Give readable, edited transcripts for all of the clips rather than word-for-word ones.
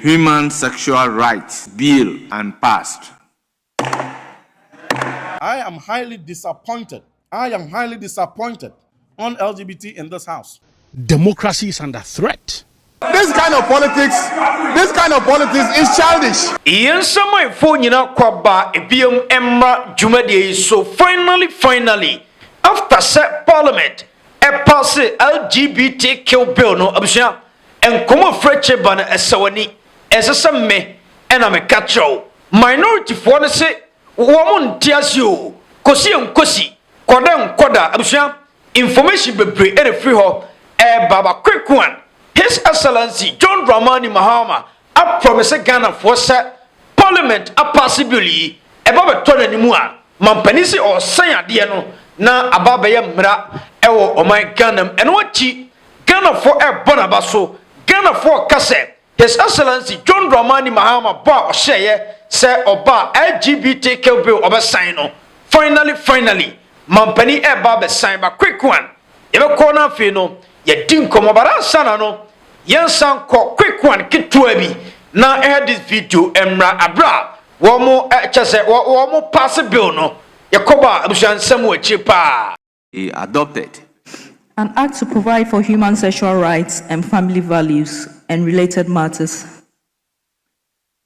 Human Sexual Rights Bill and passed. I am highly disappointed on LGBT in this house. Democracy is under threat. This kind of politics is childish. So finally, after set parliament, a pass LGBTQ bill no abusha, and come freche ban esawani, as a me, and I'm a catcho. Minority for say, woman tears you, kosi, koda abusha, information be free and free ho, baba quick one. His Excellency John Dramani Mahama a promise Ghana for set parliament a possibility about 20 anymore. Mampanisi or Sanya Diano na ababaya mra ewo o my Ghana and what Ghana for a bonabaso Ghana for Kase. His Excellency John Dramani Mahama ba share say oba LGBTQ bill oba sign. Finally Mampani e baba sign ba quick one. Ebe corner fino ye din komo bara sana no. Yansan ko quick one kitwebi na this video emra abra womo chese womo pass bill no yakoba abusansem wachi pa. He adopted an act to provide for human sexual rights and family values and related matters.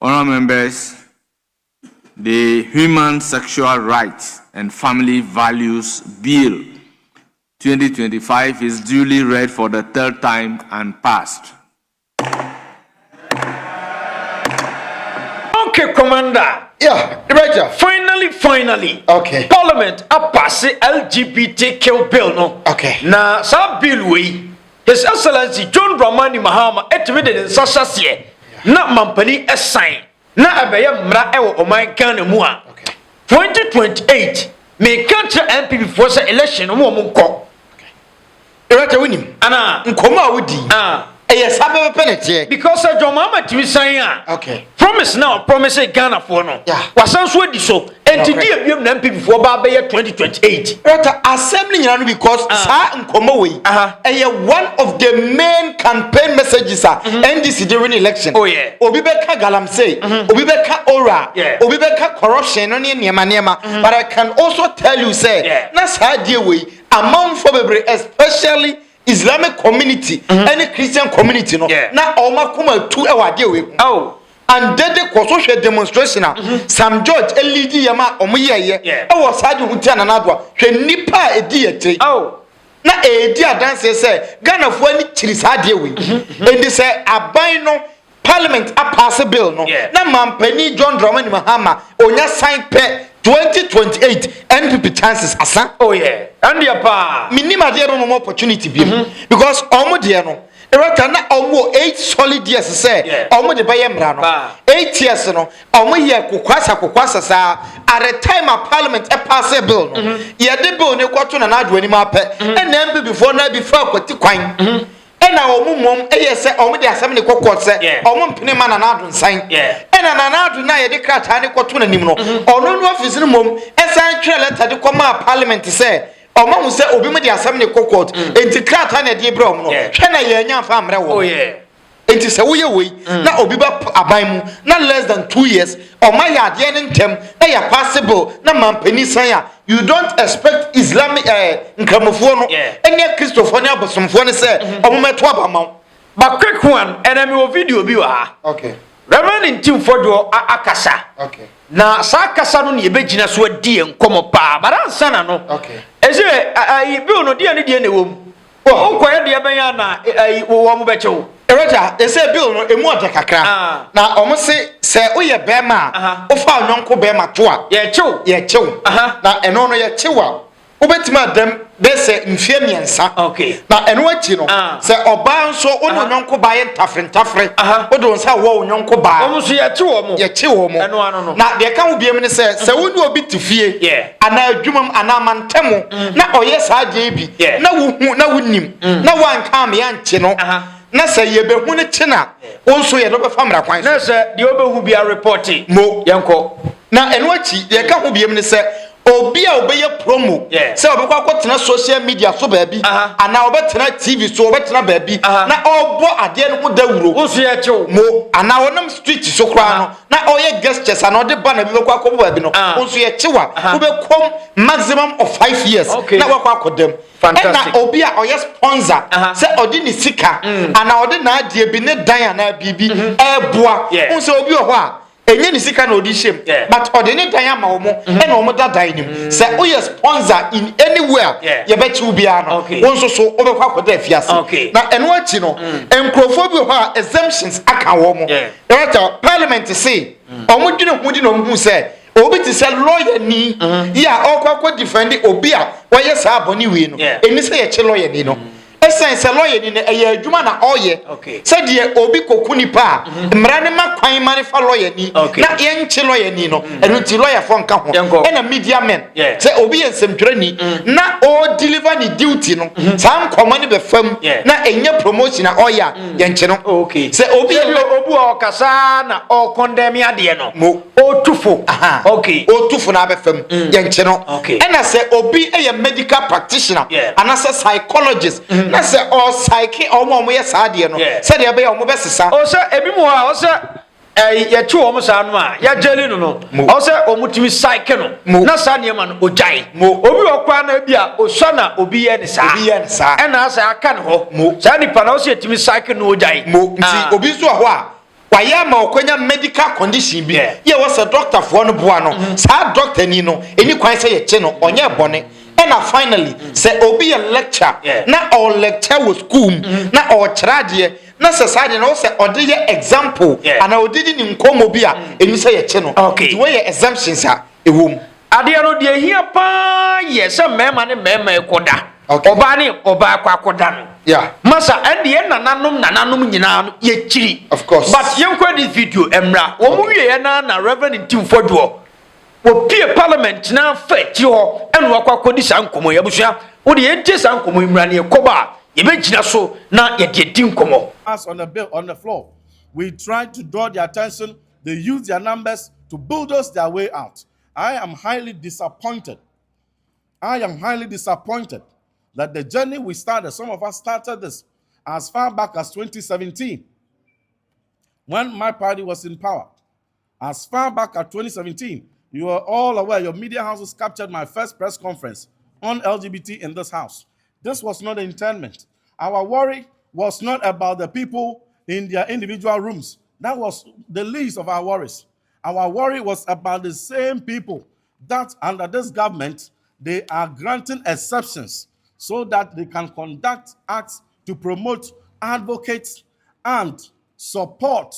Honourable members, the Human Sexual Rights and Family Values Bill 2025 is duly read for the third time and passed. Okay, Commander. Yeah, Director. Finally. Okay. Parliament a pass LGBTQ bill no. Okay. Na sa bill we His Excellency John Dramani Mahama etwede in sasase na mampani a sign na abeye mra ewo o man Ghana mu a. Okay. 2028 me country MP before say election mo nko. Director winim. Ana Nkoma wudi. Yes, because John Mahama to sign. Okay. Promise now, promise Ghana for no. Yeah. Was so so. And today we have before Baba 2028. Assembly because Nkoma one of the main campaign messages NDC during election. Oh yeah. Obibeka galamsey, Obibeka ora, Obibeka corruption on niema. But I can also tell you say, na sa dear way among for especially Islamic community, any Christian community, no. Na oma kuma tu ewa dewe. Oh. And then the social demonstration, Sam George, LED yama omuye. I was had you tell another. She nipa a deity. Oh. Na a dear dance say Ghana for any chilisa dewe. And they say a bino parliament a pass a bill no. Na Mampani John Dramani Mahama onya sign pe 2028 NPP chances asa. Oh yeah. And your pa minima there no more opportunity be because omo there no Director na omo 8 solid years say omo de baye mra no 8 years no omo ye kokwasa sa at the time of parliament a pass a bill no ye de bill ne kwato na adu ani ma pe and NPP before akwati kwan na omumom say omo de asem ne kokot say omo mpene ma na adu nsan na adu na ye de krata ne kwato na nim no ono no office no mom esan twa letter de koma parliament say omo hu say obi me de asem ne kokot enti krata na de brom no hwe na ye nya fa amre wo enti say wo ye we na obi ba aban mu na less than 2 years omo ya de ne ntem na ya possible na mampani san ya you don't expect Islamic nkramofo no enya Christopher ne abosomfo ne say omo meto abamaw ba quick one enemy o video bi wa okay Reverend Tim Fodo akasa okay na sa akasa no ne yebegina so adie nkomo pa baransa na no okay eze ayi bi ono die ne wom o koye de benya na ayi wo mo bechewo Eroja they say bill no emu ode kakra na omo se oye bema o fa ononko bema to a ye chew na eno no ye chewa obetima dem be se mfie miensa okay na eno achi no se oba nso ono ononko ba ye ntafre odo nsa wo ononko ba omo so ye chewo mo eno ano no na de ka wo biem ne se wonu obi tifie ana adwumam ana mantemo na oye sa je bi na wo na wonim na wanka me ya nche no na say ye be hu ne chena wonso ye do be famra kwan na say de obehu bia reporting mo yenko na eno achi ye ka hu biem ne say obi a obeye promo say obekwa kwotena social media so baabi ana obetena TV so obetena baabi na obo ade no ho dawuro wo so ye chew mo ana wonam street so kra no na oye gestures ana ode ba na bi bekwa akobo baabi no wo so ye chewa obekom maximum of 5 years na wakwa akodam na obi a oye sponsor say odi ni sika ana ode na ade bi ne dan ana bibi eboa wo so obi ho a enye ni sika na odi shem but odi ni dan ama omo e na omo da dan nim say o ye sponsor in anywhere ye bechi ubi ano won so obekwa akoda afiase na eno achi no enkrofo bi ho a exemptions aka wo mo right parliament say omo dwene hu di no hu say obi ti say lawyer ni ya okwa defend obi a woye sa aboni we no eni say ye che lawyer ni no essence lawyer ni na eye adwuma na oye say de obi kokuni pa mra ne makwan mane fa lawyer ni na ye nche lawyer ni no enu ti lawyer fo nka ho e na media men say obi ensemptwere ni na o deliver ni duty no sam komani be fam na enye promotion na oya ye nche no say obi o kasa na o condemn ade no o tufo o tufo na be fam ye nche no e na say obi e medical practitioner and as a psychologist na say o psyche omo ye saade no say de be omo be sesa o say ebi mu ha o say ye tu omo sa no a ya jeli no o say omo timi psyche no na sa ne ma no ojai obi okwa na bia o so na obi ye ne sa e na say aka ne ho sa nipa na o say timi psyche no ojai nti obi so ho a waya ma okwanya medical condition bi ye was a doctor for no boa no sa doctor ni no eni kwan say ye che no onye bone and finally say obi a lecture na all lecture was school na all trade na society na say odi example and odi ni nkomo bi a eni say ye che no the way exemptions a ewom ade no de hia pa ye say mema ne mema ekoda oba ne oba kwakoda no masa ade nananom nyina no ye chiri of course but yenkwa this video emra wo mu wie na reverend Tim Foduo wo pie parliament na feti ho enu akwakodi sankomo yabusua wo de enti sankomo imra ne ekoba ye begina so na ye de dinkomo Us on the bill on the floor, we try to draw their attention. They use their numbers to bulldoze their way out. I am highly disappointed. I am highly disappointed that the journey we started, some of us started this as far back as 2017, when my party was in power. As far back as 2017, you are all aware, your media houses captured my first press conference on LGBT in this house. This was not an internment. Our worry was not about the people in their individual rooms. That was the least of our worries. Our worry was about the same people that under this government, they are granting exceptions so that they can conduct acts to promote, advocate, and support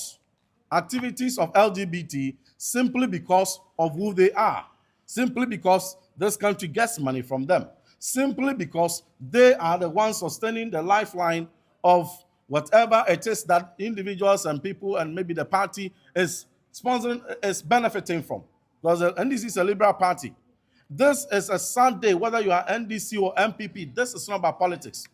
activities of LGBT simply because of who they are, simply because this country gets money from them, simply because they are the ones sustaining the lifeline of whatever it is that individuals and people and maybe the party is sponsoring, is benefiting from. Because the NDC is a liberal party. This is a sad day, whether you are NDC or MPP. This is not about politics.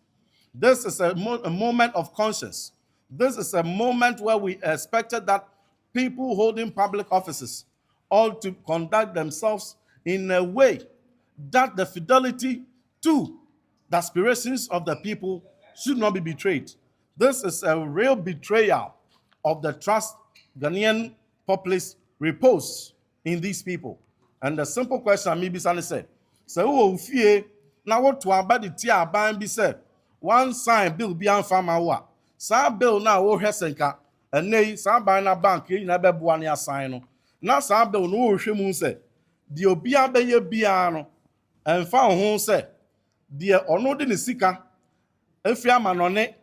This is a moment of conscience. This is a moment where we expected that people holding public offices ought to conduct themselves in a way that the fidelity to the aspirations of the people should not be betrayed. This is a real betrayal of the trust Ghanaian populace repose in these people. And the simple question me be said, so who fear now what to about the tia ban be said, one sign bill be on farmer. Sa bill now o hesenka and nay sa by na bank in a bebuania sign. Now sa bill no shimun say, the obia be ye biano and found home say, dear or no din sika, if you are manone,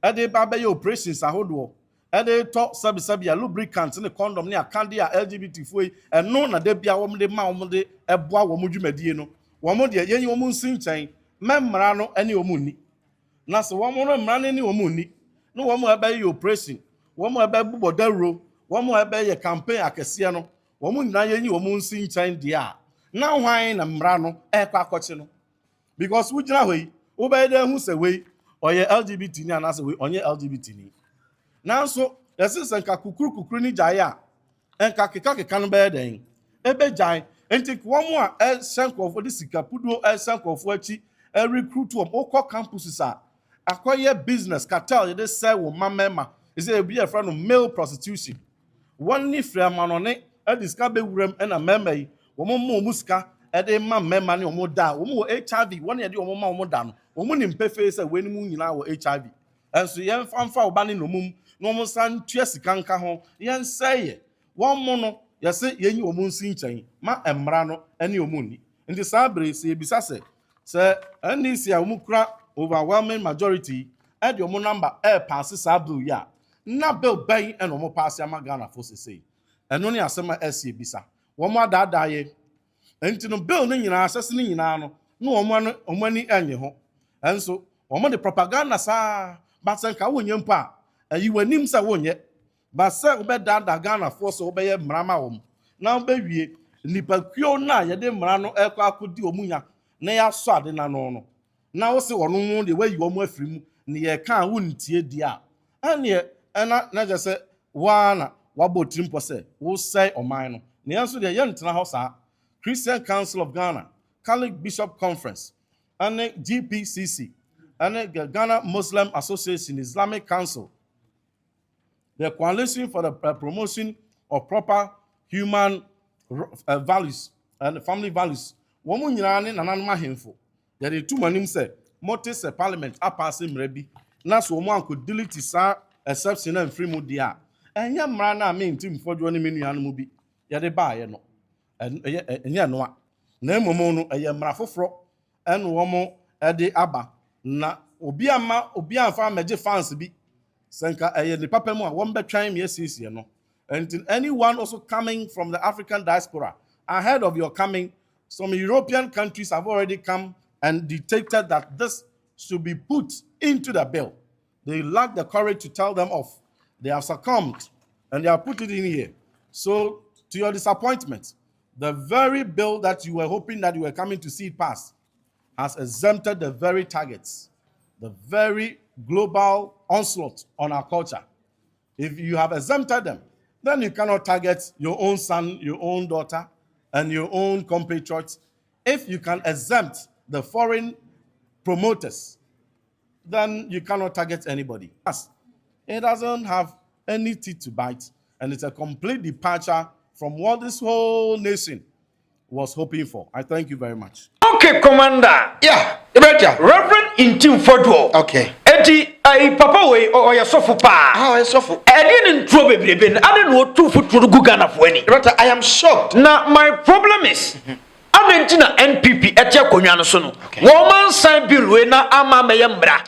a de babe your operations a hodo. They talk sabi lubricants in the condom near candy LGBT free and no na debia woman de ma woman de eboa woman dwumadi no woman de yen woman sinchen memra no any omuni na so woman no mra ni omuni no woman ebe your operation woman ebe bubodaro woman ebe ye campaign akese no woman na yen woman sinchen dia na hwan na mra no e kwa akoche no because we jina hoi wo be de hu se we oye LGBT ni anase we onye LGBT ni. Now, so, this is a kukuru ni jaya, and kakika can bear den. Ebe jai, Enti kwamu a sanko for the sikapudo sanko for achi recruit to oko campuses acquire business cartel they say wo mamema is a be a friend of male prostitution. One ni free manone discover wuram and a member woman muska de ma mema ni omo da omo HIV one ye de omo ma omo da no omo ni mpefe say we ni mu nyina wo HIV enso yen famfa oba ni no mum no omo san tua sika nka ho yen say one mo no ye say yen omo nsi nchen ma emra no ene omo ni ndi sabre se ebisa se NDC a omo kura overwhelming majority e de omo number pass sabre ya na bill ben and omo pass ya Ghana for say eno ni asema ese ebisa wo mo adada ye enti no bill ni nyina asese ni nyina no no omo ni enye ho enso omo de propaganda sa basen ka wonye mpa ayi wanim sa wonye ba se obe dada Ghana force obe ye mrama wom na obe wie nipa kwio na ye de mra no ekwa akodi omunya na ya so ade na no na wo se wono mu de wayi omo afiri mu ne ye kan wontie di a ane na je se wana wabotrim po se wo sai oman no ne yanso de ye ntena ho sa Christian Council of Ghana, Catholic Bishop Conference, and GPCC, and Ghana Muslim Association, Islamic Council, the Coalition for the Promotion of Proper Human Values and Family Values. Woman Yanani Nanama Hinfo. There are two manim say, Motis a parliament are passing rebi. Nas woman could delete his exception and free mudia. And young man, mean Tim for 20 million movie. Yade buy no. Enya no na emomo no eye mrafoforo en wo mo ede aba na obi amfa meje fans bi senka eye the papa mu a wo mbetwan me asiesie no. And anyone also coming from the African diaspora ahead of your coming, some European countries have already come and dictated that this should be put into the bill. They lack the courage to tell them off. They have succumbed and they have put it in here. So to your disappointment, the very bill that you were hoping that you were coming to see it pass has exempted the very targets, the very global onslaught on our culture. If you have exempted them, then you cannot target your own son, your own daughter, and your own compatriots. If you can exempt the foreign promoters, then you cannot target anybody. It doesn't have any teeth to bite, and it's a complete departure from what this whole nation was hoping for. I thank you very much. Okay, Commander. Yeah, Reverend Intim Fodwo. okay. Eti ai papa we o ya sofo pa. How I suffer. Edi ni ntro bebrebe na ade no 2 foot to go Ghana for any. I am shocked. Now my problem is ade na NPP eti akonwa no so no. Wo man sign bill we na ama meye mbra.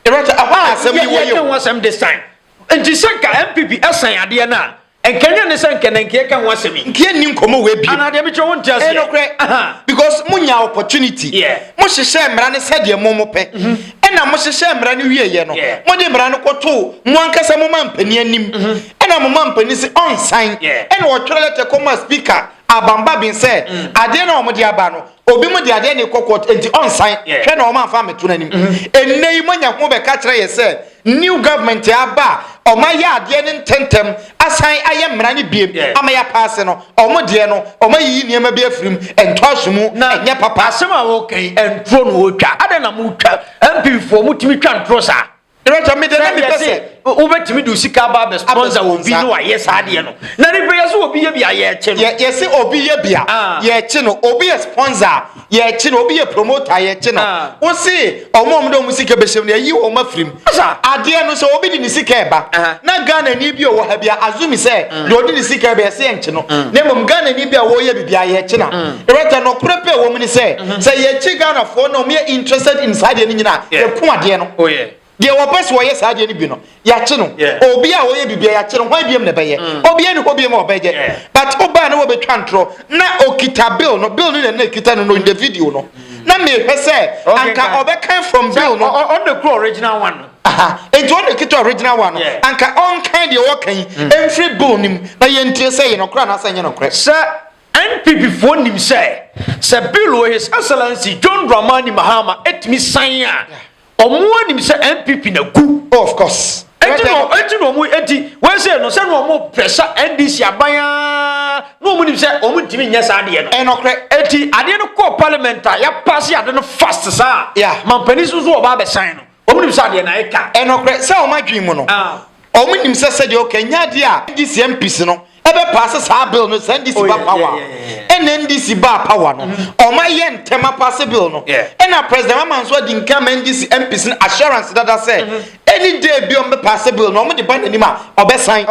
Asem ni wo ye kan wasem this time. Enti senka NPP asan ade na and Kenya ne senka na nke kan wasemi. Nke nim komo we bi. Ana de me cho won tiase. Because munya opportunity. Mo hyehyɛ mmara ne sɛdeɛ mo mo pɛ. Ɛna mo hyehyɛ mmara ne wieye no. Mo de mmara no kɔto mo ankasa mo mampani anim. Ɛna mo mampani se on sign. Ɛna wɔtwere letter kɔma speaker abamba bin sɛ ade na ɔmo de aba no obi mo de ade ne kɔkɔ enti on sign. Hwɛ na ɔmo afa meto nanim. Enne yi mo nya ho bɛka kyerɛ yɛ sɛ new government aba ɔma yɛ ade ne ntentem asan ayɛ mmara ne biem ama ya pass no ɔmo de no ɔma yi nneɛma bi afirim ɛntɔhwemu ɛnyɛ papa asɛm a wɔkan ɛntro no wɔtwa ade na mo twa MPP fo mo timi twa ntro sa Director me de na me pese wobetimi do sika ba be sponsor obi no aye sa de no na ne be yeso obi ye bia ye che no ye se obi ye bia ye che no obi ye sponsor ye che no obi ye promoter ye che no wo se omom do musika be hyem na yi wo mafrim ade no so obi di ni sika eba na Ghana ni bi o wo ha bia azumi se de odi ni sika be se enche no na mom Ghana ni bia wo ye bia ye che na Director no kurepe wo mu ni se ye che Ghana for no me interested in side ni nyina ye ku ade no oh yeah ye wopes wo ye saade ni bi no ya che no obi a wo ye bibia ya che no hwan biem na beye obi ani ko biem obeje but oba na wo betwa ntro na okita bill no na kita no in the video no na me pese anka obekan from bill no on the original one enti on the kita original one no anka on kind de wo kan every bill nim na ye ntie se ye no kra na sanye no kra sir NPP for nim say bill his excellency John Dramani Mahama etimi sanya omo nim say MPP na gu of course enti no mu enti when say no say no mo pressure NDC abaya no munim say omutimi nya sa ade no enokre eti ade no ko parliament ya pass ade no fast sa yeah mampani so oba be sign no omunim sa ade na eka enokre say o madwen mu no omunim se de okanya de a ndc MPs no ebe pass sa bill no send this ba power NNDC ba power no omaye ntema pass bill no na president Mahama so di nka NNDC MPs assurance that say any day bi on be pass bill no omo de ban anima obesan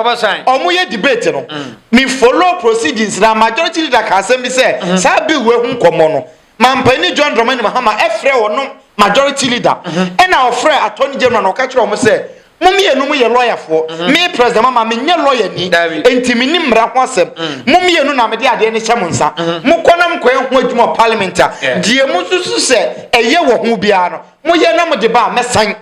omo ye debate no me follow proceedings na majority leader ka asem bi say sa bill we hu nkomo no mampani John Dramani Mahama efre wono majority leader na ofre attorney general no ka kire omo say mummy enu mu ye lawyer for me president Mahama me nye lawyer ni enti me ni mra ho asem mummy enu na me de ade ne hyem nsa mu konam koye ho adwuma parliament a die mu susu se eye wo ho bia no mu ye na mu de ba mesan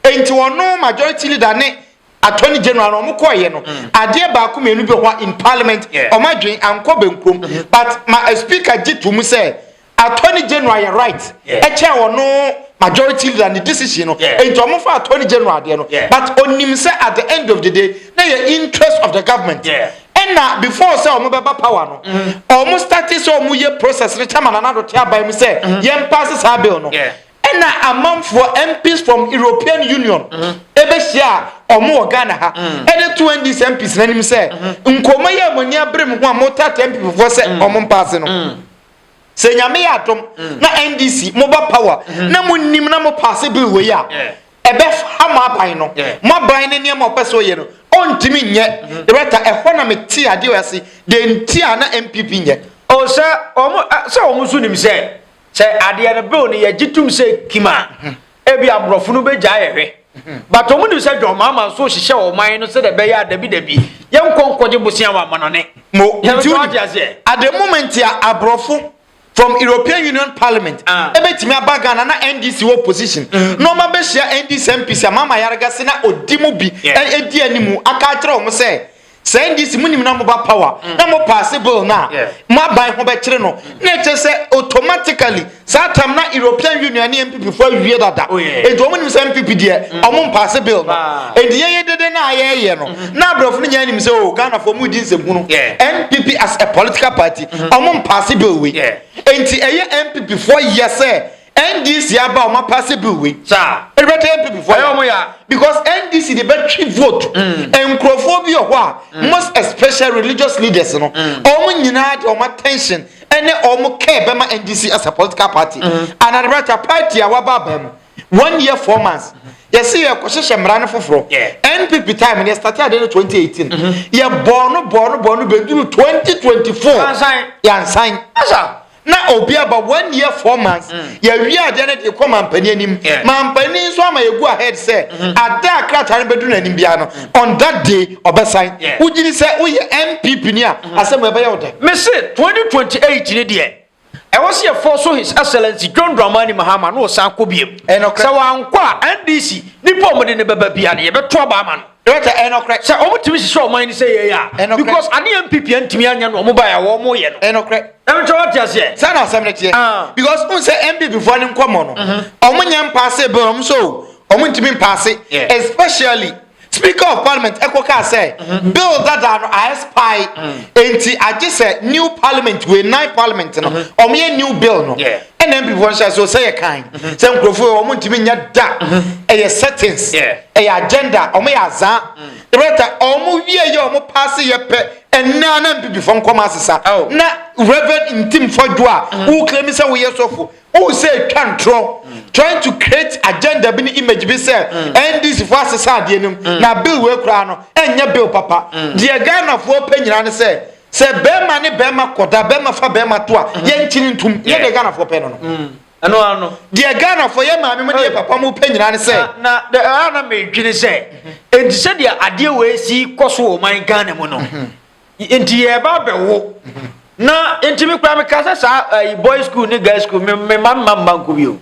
enti wono majority leader ne attorney general no mu koye no ade ba ko menu bi ho in parliament o madwen anko benkrom but my speaker jitu mu se attorney general you right eche wono majority leader the decision no enti omo fa attorney general there no but onim say at the end of the day na your interest of the government and na before say omo beba power no omo start say omo ye process re chama na do tia by me say yem pass sa bill no and na amount for MPs from European Union ebe share omo Ghana ha and the 20 MPs na nim say nkoma ye moni abrem ho amota MP before say omo pass no se nyame ya dom na NDC mobile power na munnim na mo pass bill we ya ebe ha mo aban no mo aban ne niam opeso ye no ontimi nye director ehona meti ade wase de ntia na MPP nye o se omo su nim se ade na bill ne ye gitum se kima ebi abrofo no be gya ye but omo nim se John Mahama so hihye o man no se de be ya dabi ye nkonkoje bosia wa manone mo at the moment ya abrofo from European Union Parliament ebetimi abagana na NDC opposition no ma be share NDC MPs Mahama Ayariga se na odimu bi edi animu aka kire o mo se NDC munim na mo ba power na mo possible na mo ban ho be kire no na che se automatically satam na European Union ni MPP for wie dada e do mo nim se MPP de o mo possible no e de ye dede na ye no na abrofo nya nim se o Ghana for mu di nsem hunu MPP as a political party o mo possible we enti eye MPP for years NDC aba o ma possible we sir every MPP for because NDC the battery vote enkrofobia ho a most especially religious leaders no o nyina de o ma tension ene o mo care be ma NDC as a political party and another party a waba bam 1 year 4 months yes see ko hye mrane foforo NPP time ne started in 2018 ye borno be 2024 yansan asa na obi aba 1 year 4 months ya wi ade na de ko mampani anim mampani so ama yegu ahead say ada akrata ne bedu na anim bia no on that day obesan ugiri say uye MPP ni a asem ebe ya ode me say 2028 ne de e was here for so his excellency John Dramani Mahama no san ko biem so wankwa NDC nipo mo de ne baba bia ne ye beto aba ama no director enokre say omutimi hye man say ye ya because ani MPP antimi anya no omo ba ya wo mo ye no enokre em cho what you say sana asem ne tie because un say MPP for ne nkomo no omo nyam pass be omo so omo ntimi pass especially Speaker of Parliament Ekoka say bill that no I spy enti age say new parliament we 9 parliament no omo new bill no and MPP for so say kind say nkrofo omo ntimi nya da e settings e agenda omo ya za director omo wie ye omo pass ye pe enna na MPP for nkoma asesa na reverend intim fodua who claim say we yesofu who say control trying to create agenda bi ni image bi say NDC for asesa de enum na bill we kura no enya bill papa de Ghana for penyina ne say bema ne bema koda bema fa bema to a ye nchini ntum ye de Ghana for pe no ano de Ghana for ye maame mo de papa mo penyina ne say na de ana me dwine say enti se de ade we si koso o man Ghana mo no enti ye ba bewo na enti mi kwa me kasa sa boys school ni girls school me mama ko bi o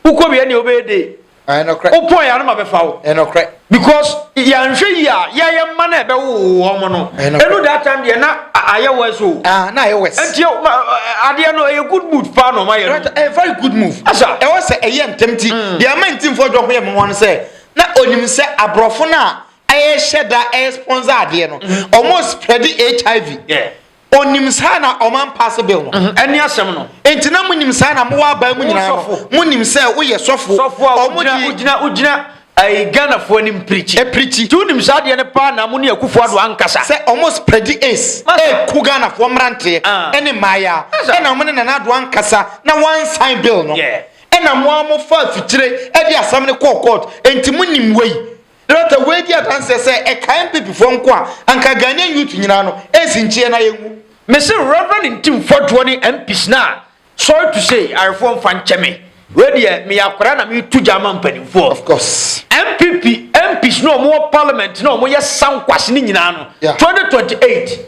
uko bi e ne obede enokre o point ya no ma be fa o enokre because ya nhwe ya ye ma na be wo omo no enu that time de na aye wes o na aye wes enti ade no a good mood fa no ma ye a very good move asa e was say eye ntemti de amantim for dwo ho ye mo say na onim say abrofo na aye sheda aye sponsor ade no almost spread HIV onim sa na oman pass bill no Any asem no. enti na munim sa na mo aba mu nyina no munim se wo ye sofo ugina ai Ghana fo nim preach tu nim sa de ne pa na mo ne Akuffo ado ankasa se almost predi ace ku Ghana fo mrante ene maya ena mo ne na ado ankasa na one sign bill no ena mo fa fitire e de asam ne court enti munim wei Rata we di atanse se e kan pipi fo nko a anka Ghanaian youth nyina no esinchie na yengu me say Reverend Tim Fordwo ni MPs na sorry to say I reform fan cheme we dey me akora na me tu jama mpanimfo of course MPs no mo parliament no mo ye sankwase ni nyina no 2028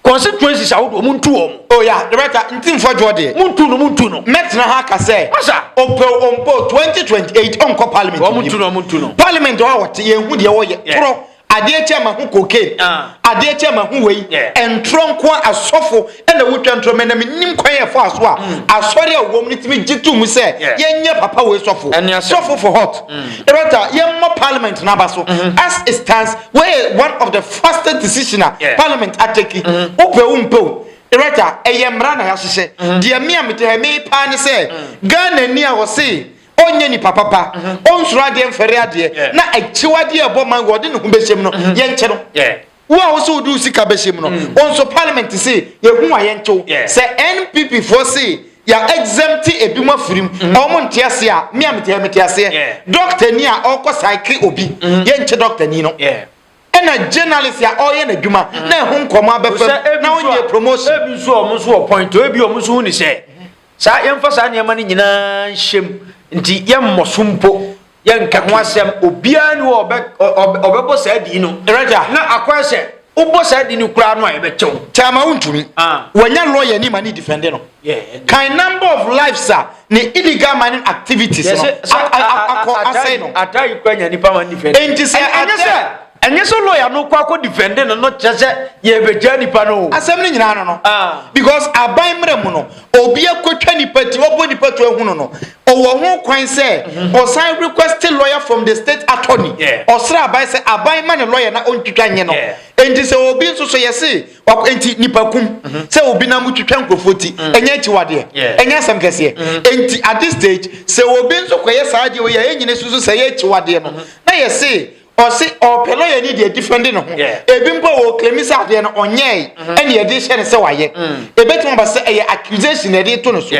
constituencies awodo mo ntu om oh yeah the right Tim Fordwo de muntu no metna ha ka say ompo 2028 onko parliament o muntu no parliament o wote ye hu de wo ye pro ade chema hu cocaine ade chema hu wei entronko asofo ena wotwa ntrome na menim kwan ye fo aso a asori a wom ni timi gitu mu se ye nye papa we sofo for hot erata ye mo parliament na baso as it stands where one of the fastest decision parliament ateki umpe erata eyemra na ya hye de me amete ha me pa ni se Ghana ni a wo se onye ni papa onsura de mfere ade na achiwade ebo man wode ne humbeshem no ye nche no wo a wo so du sika beshem no onso parliament say ye hu a ye nche se NPP for say ya exempt ebi mo firim omo ntiase a me ametiase doctor ni a okọ cycle obi ye nche doctor ni no ena journalist ya oye na dwuma na hu nkomo abefam na onye promotion ebi so omo so point ebi omo so ni se sa yemfa sa ne ma ni nyina hyem nti yemmosumpo yenka ho asem obia ni obebo sa di no eraja na akwase ubo sa di ni kura no ayebechew chama untumi wanya lawyer ni mani defend no kind number of lives are ni illegal mining activities no asay no atai kwanya ni pa man defend enti se enye so lawyer no kwa defend no chese ye beja nipa no asem ni nyina no because aban mre mu no obi akotwa nipa ti obo nipa to ehunu no owo ho kwan se osan request lawyer from the state attorney osra aban se aban man lawyer na ontwitwa nye no enti se obi nso so yese enti nipa kum se obi na mutwitwa nkofoti enye chiwade enye asem kese enti at this stage se obi nso koye saade we ye nyine susu se ye chiwade no na yese or say or pelo ye need defending no ebi mpo wo claim say ade no onye ene ye de hye ne se waye ebetum ba say e accusation e de to no so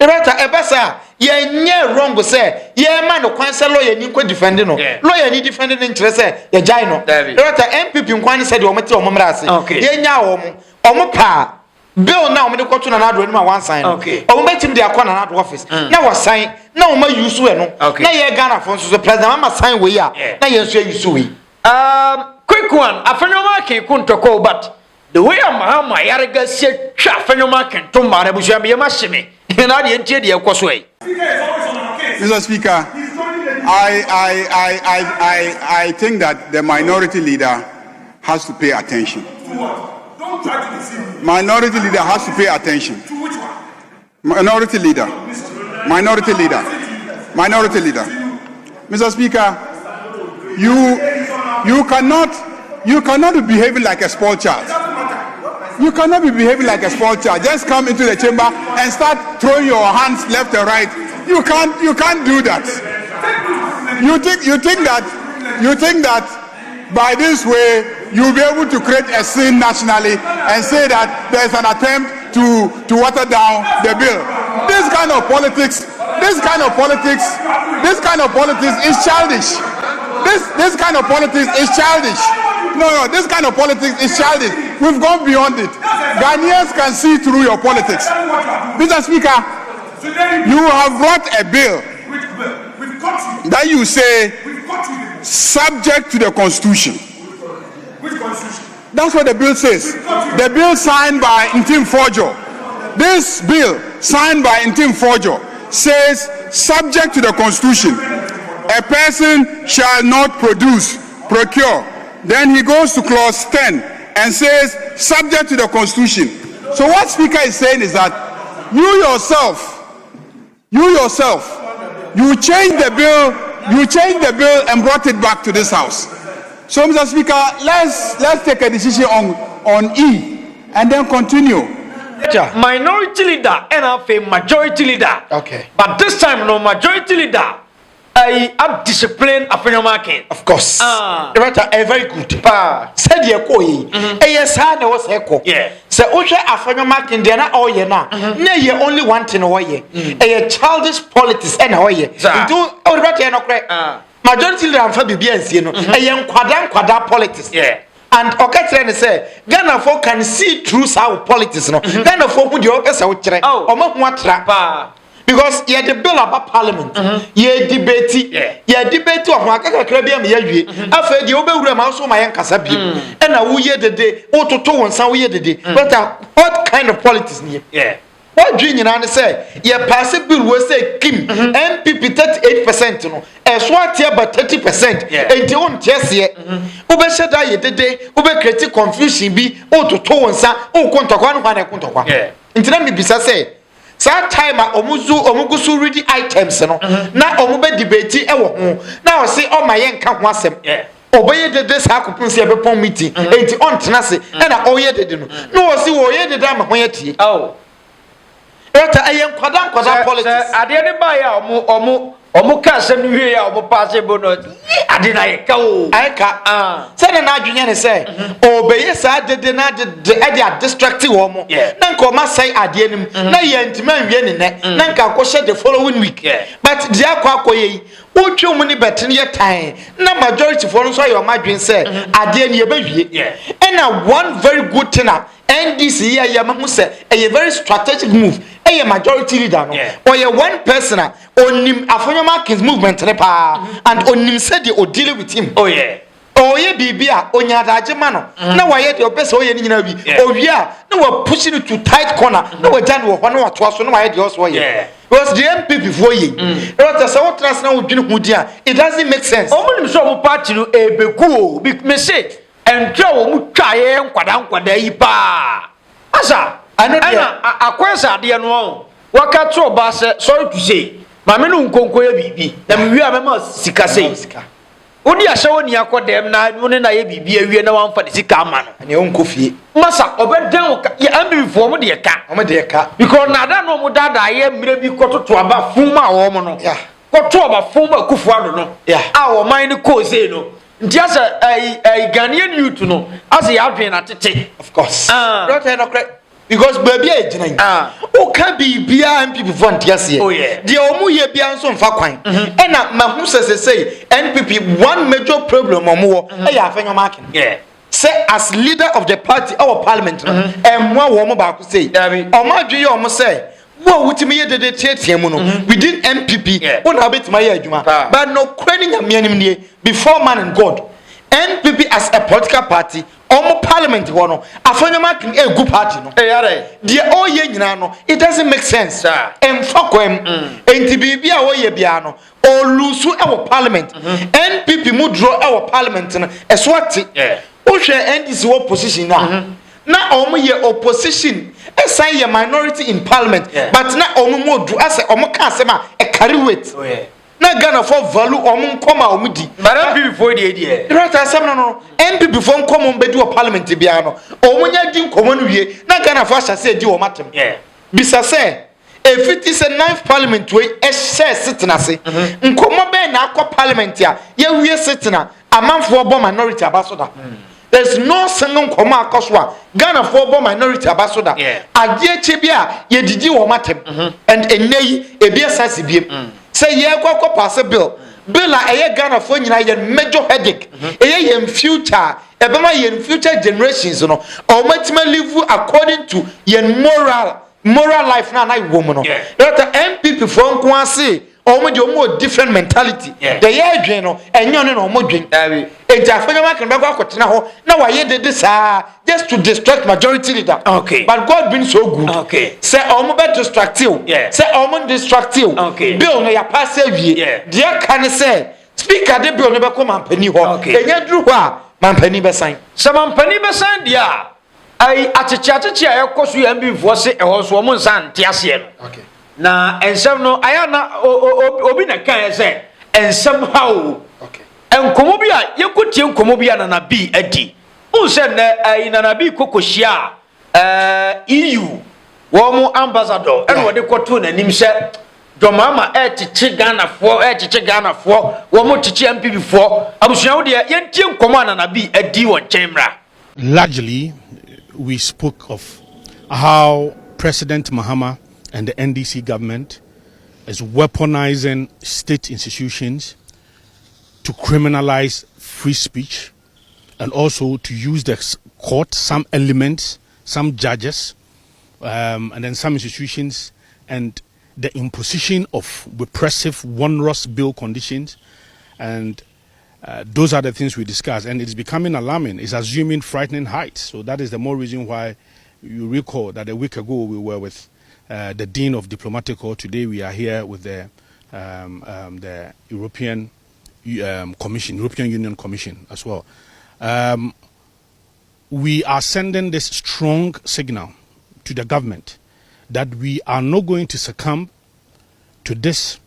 erata ebasa ye nye wrong say ye ma no kwan say lawyer ni ko defending no lawyer ni defending ni kire say ye jai no erata MPP nkwan say de o mete o momra ase ye nya o mo pa bill now me de kwato na ado anima one sign o mo betim de akọ na ado office na wo sign na o ma use we no na ye Ghana for so president mama sign we ya na ye so use we quick one Afenyo Ayariga kuntoko but the way Mahama Ayariga se twa Afenyo Ayariga to mara busu be ma sheme na de entie de ekoso yi Mr. Speaker, I think that the minority leader has to pay attention. Don't try to deceive me. Minority leader has to pay attention. To which one? Minority leader. Mr. Speaker, you cannot be behaving like a spoiled child. You cannot be behaving like a spoiled child. Just come into the chamber and start throwing your hands left and right. You can't do that. You think that by this way you'll be able to create a scene nationally and say that there's an attempt to water down the bill. This kind of politics is childish. This kind of politics is childish. No, this kind of politics is childish. We've gone beyond it. Ghanaians can see through your politics. Mr. Speaker, you have brought a bill that you say subject to the Constitution. Which constitution? That's what the bill says. The bill signed by Tim Fordwo. This bill signed by Tim Fordwo says subject to the Constitution. A person shall not procure. Then he goes to clause 10 and says subject to the Constitution. So what Speaker is saying is that you changed the bill and brought it back to this house. So Mr. Speaker, let's take a decision on E and then continue. Minority leader and a majority leader. Okay. But this time, no majority leader. I have disciplined Afenyo market. Of course. Director, very good. Said ye koi. Yes, I know what's echo. Yeah. So Osha Afenyo market, they are not all ye now. Nay, ye only one thing away. A childish politics and away. Do all right, no correct. Majority leader and Fabians, you know, a young quadam politics. Yeah. And Okatren say, Ghana folk can see through our politics. No, Ghana folk would your best out there. Oh, or what trap. Because you had the bill about parliament, ye debate, ye debate of Waka Caribbean, ye, after the Oberham also my Ancasabi, and a woo ye the day, or to two and some year the day. But what kind of politics? Yeah. What do you say? Ye pass a bill will say Kim, MPP 38%, no, as what here but 30%, and you won't just yet. Ube shada ye the day, Ube create confusion be, or to two and some, or Contaquan, one I Contaquan. Yeah. And let me be say. Sa time omugusu ready items no na omube debate ewo ho na o say o maye nka ho asem obeye dede sa akopun se be pon meeting enti on tena se na oye dede no na o say wo ye dede ma ho yatie eta ayen kwada politics ade ne ba ya omo ka asem no hwe ya omo pass bono ade na ye ka o aika se na adwenya ne se obeye sa dede na de a distractive wo mo na nka o ma sai ade nim na ye ntima nwie ne ne na nka akoshe the following week but dia akoye utwe mu ni betin ye tan na majority for nso ayo madwen se ade ne ye bewie and one very good thing NDC here yamahu say a very strategic move a majority leader no or a one person onim Afenyo market movement and onim said they o deal with him bibia onyadaje mano na waye de opese oye ni nyina bi owia na wa push it to tight corner na wa jan wo hono wato aso na waye de also waye because the MPP for ye right so what trans na wo dwene hu dia it doesn't make sense omunim so mo party no ebeku big message entra wo mu twaye nkwada yi pa asa ana akwesa ade no waka to ba se sorry to say ma me no nkonko ya bibi na me wi amema sika sei odi ahye woni akodem na woni na ye bibi awie na wamfa de sika ama no ne onkofie masa obedan ya ambi fo mo de ka because na da no mo dada ye mire bi kototo aba fuma wo mo no koto aba fuma Akuffo ado no a wo man ni ko sei no nti asa Ghanaian youth no asa ya adwen na tete of course not no correct because baby e ginan o ka bibia MPP for ntiase de omu ye bia nso mfa kwan e na mahu say NPP one major problem omo e ya Afenyo market say as leader of the party our parliament emwa wo mo ba ko say omo adwe ye omo say wo wutimi ye dede tietie mu no within MPP wona betima ye adwuma but no craning amianim nie before man and God NPP as a political party omo parliament wo no Afenyo market a good party no de o ye nyina no it doesn't make sense emfa kwem enti bibia wo ye bia no o lusu e wo parliament NPP mu draw e wo parliament no eso ate o hwe NDC wo position na omo ye opposition esan ye minority in parliament but na omo mo do ase omo ka asema e carry weight na Ghana for value omo nkoma omo di but MPP for the right asem no MPP for nkoma omo bedi o parliament bia no omo nya di nkoma no wie na Ghana for ahase di o matem bisa se efiti se 9th parliament we e share sitina se nkoma be na akọ parliament a ye wie sitina amanfo obo minority abasoda there's no single nkoma akoswa Ghana for obo minority abasoda ade eche bia ye didi wo matem and enei ebia sase biem say ye kwakọ pass bill a eye Ghana for nyina ye major headache eye ye future ebema ye future generations no o matima live according to ye moral life na woman no that MPP for nko ase omo de omo different mentality the ye dwen no enyo ne no omo dwen enti Afenyo market be kwakotena ho na wa ye de saa just to distract majority leader but God been so good say omo be distractive say omo distractive bill no ya pass awie dia kan say speaker de bill no be come ampani ho enya dru ho a mampani be san dia ai acheche ayekoso ya mbifo se eho so omo nsan te ase no na ensem no aya na obi na kan se ensem hawo enkomo bia yekotie enkomo bia na bi adi unse na ai na bi kokohia EU womo ambassador and what they koto na nim se Mahama chichi Ghana for womo chichi MPP for abusua wo de yentie nkomo na bi adi won chemra. Largely, we spoke of how President Mahama and the NDC government is weaponizing state institutions to criminalize free speech and also to use the court, some elements, some judges, and then some institutions, and the imposition of repressive, onerous bail conditions. And those are the things we discuss, and it's becoming alarming. It's assuming frightening heights. So that is the more reason why you recall that a week ago we were with the Dean of Diplomatic Corps. Today we are here with the European Commission, European Union Commission as well. We are sending this strong signal to the government that we are not going to succumb to this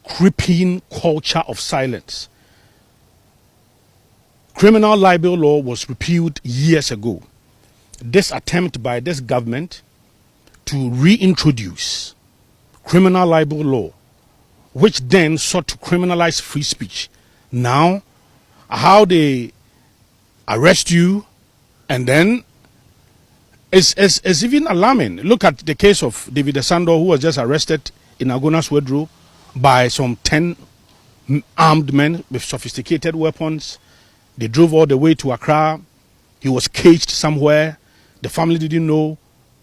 creeping culture of silence. Criminal libel law was repealed years ago. This attempt by this government to reintroduce criminal libel law, which then sought to criminalize free speech. Now, how they arrest you and then is even alarming. Look at the case of David Asando, who was just arrested in Agonas Wedro by some 10 armed men with sophisticated weapons. They drove all the way to Accra. He was caged somewhere. The family didn't know.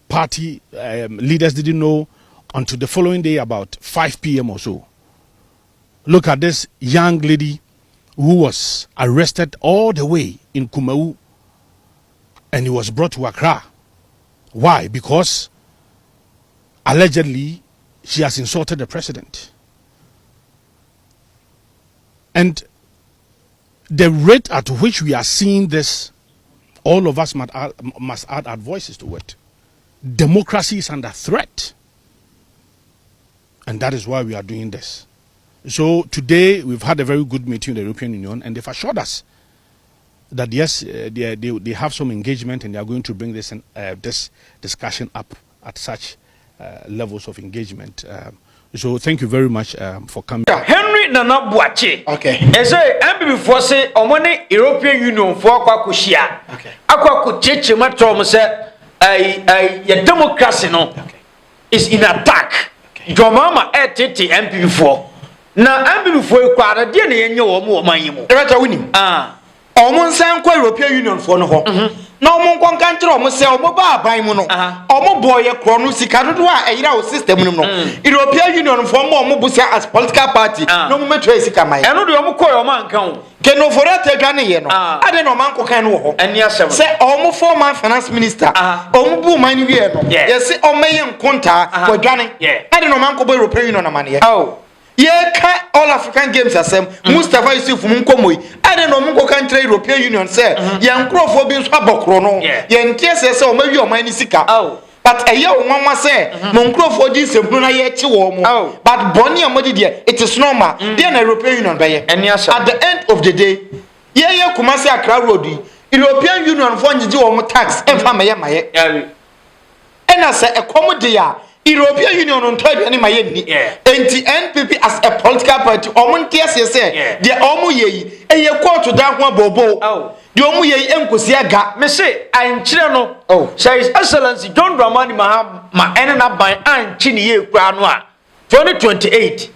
Party leaders didn't know until the following day about 5 p.m. or so. Look at this young lady who was arrested all the way in Kumau and he was brought to Accra. Why? Because allegedly she has insulted the president. And the rate at which we are seeing this, all of us must add our voices to it. Democracy is under threat. And that is why we are doing this. So today we've had a very good meeting with the European Union, and they've assured us that yes, they have some engagement and they are going to bring this discussion up at such levels of engagement. So thank you very much for coming. Henry Nana Boache. Okay. As a MPP for say omone European Union for kwakushia. Okay. Akwa kucheche matro say your democracy no is in attack. Mahama etete MPP for. Na MPP for kwara de na yenye wo mo manyi mo. Director Winnie. Omo nsan kwa European Union for no ho. Na omo nkon kan kire omo se omo ba aban mu no. Omo boye kro no sika dodo a eyira o system no. European Union for omo busia as political party no mo metwe sika mai. Eno de omo koyo omo ankan o. Keno for that dwane ye no. Ade no man ko kan no ho. Eni asem. Se omo former finance minister. Omo bu man wie no. Ye se omo ye nkonta kwa dwane. Ade no man ko bo European Union na man ye. Ye ka all African games asem Mustafa Yusuf munkomoyi ade no munko country European Union say ye nkrofo bi nso abokro no ye ntie se o mawi o man ni sika but eye o nwanwa say mo nkrofo di sempunu na ye chi wo mo but boni amodi de it is normal dey na European Union be ye at the end of the day ye Kumasi Accra road European Union for ngiji wo mo tax emfa maye maye ena say ekomode ya European Union on third any my anti NPP as a political party omo ntiase say de omo yeyi eye court da ho bobo de omo yeyi enkosi aga me say anchire no say his excellency John Dramani Mahama enena ban anchi ne ye kura no a 2028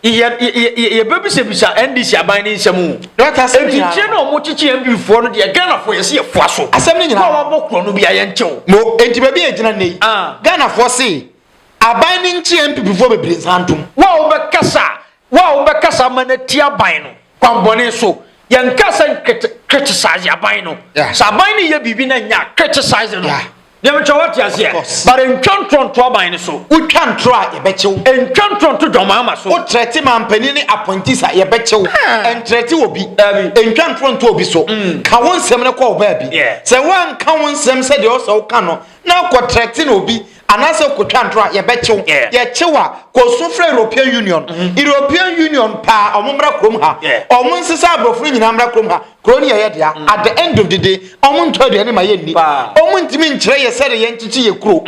ye baby se bisa NDC aban ni nsemu that has anchire no omo chichi MB for no de Ghana for ye se fo aso asem ni nyina wa bokro no bia ye nchew mo enti baby e gina nei Ghana for say aban ni nchi MPP for bebre santum wa obekasa manati aban no kwambone so yen kasa criticize aban no sa aban ni ye bibi na nya criticize no dem cho what you say but en twantron to aban so utwantro a ye bechew en twantron to Mahama so o trete mampani ni appointees a ye bechew en trete obi en twantron to obi so ka won sem ne ko oba bi se wan ka won sem se de o so ka no na ko trete na obi anase ko twantro ye bechew ye chewa ko sufre European Union European Union pa omumra krom ha omun sisa abrofru nyina mra krom ha kroni ye dia at the end of the day omun to de ni ma ye ni ntimi nkyerɛ yɛ sɛ yɛ nkyekye yɛ kuro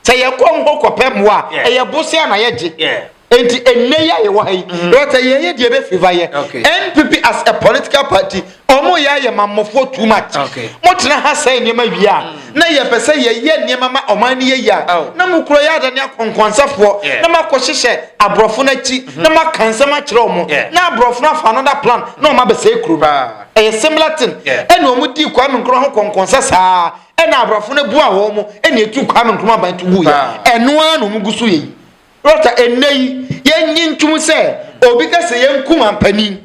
sɛ yɛ kɔ nkɔ kɔpɛ mmoa ɛyɛ bosia na yɛgye enti enne ya yɛ wɔ ha yi rɔta yɛ deɛ bɛ favor yɛ NPP as a political party ɔmo yɛ mamofo too much mo tena ha sɛ nneɛma wie a na yɛ pɛ sɛ yɛ nneɛma ma ɔman ne yɛ ya na mo kuro yɛ adane akɔnkɔnsafoɔ na ma kɔ hyehyɛ aborɔfo n'akyi na ma kansɛm akyerɛ ɔmo na aborɔfo no afa another plan na ɔmo abɛsɛ kuro ɛyɛ similar thing ɛna ɔmo di Kwame Nkrumah ho kɔnkɔnsa saa ɛna aborɔfo no bua wɔn mo ɛna etu Kwame Nkrumah ban to bu yɛ ɛnoa na ɔmo gu so yɛ rota enei yenyi ntum se obi ka se yenku mampani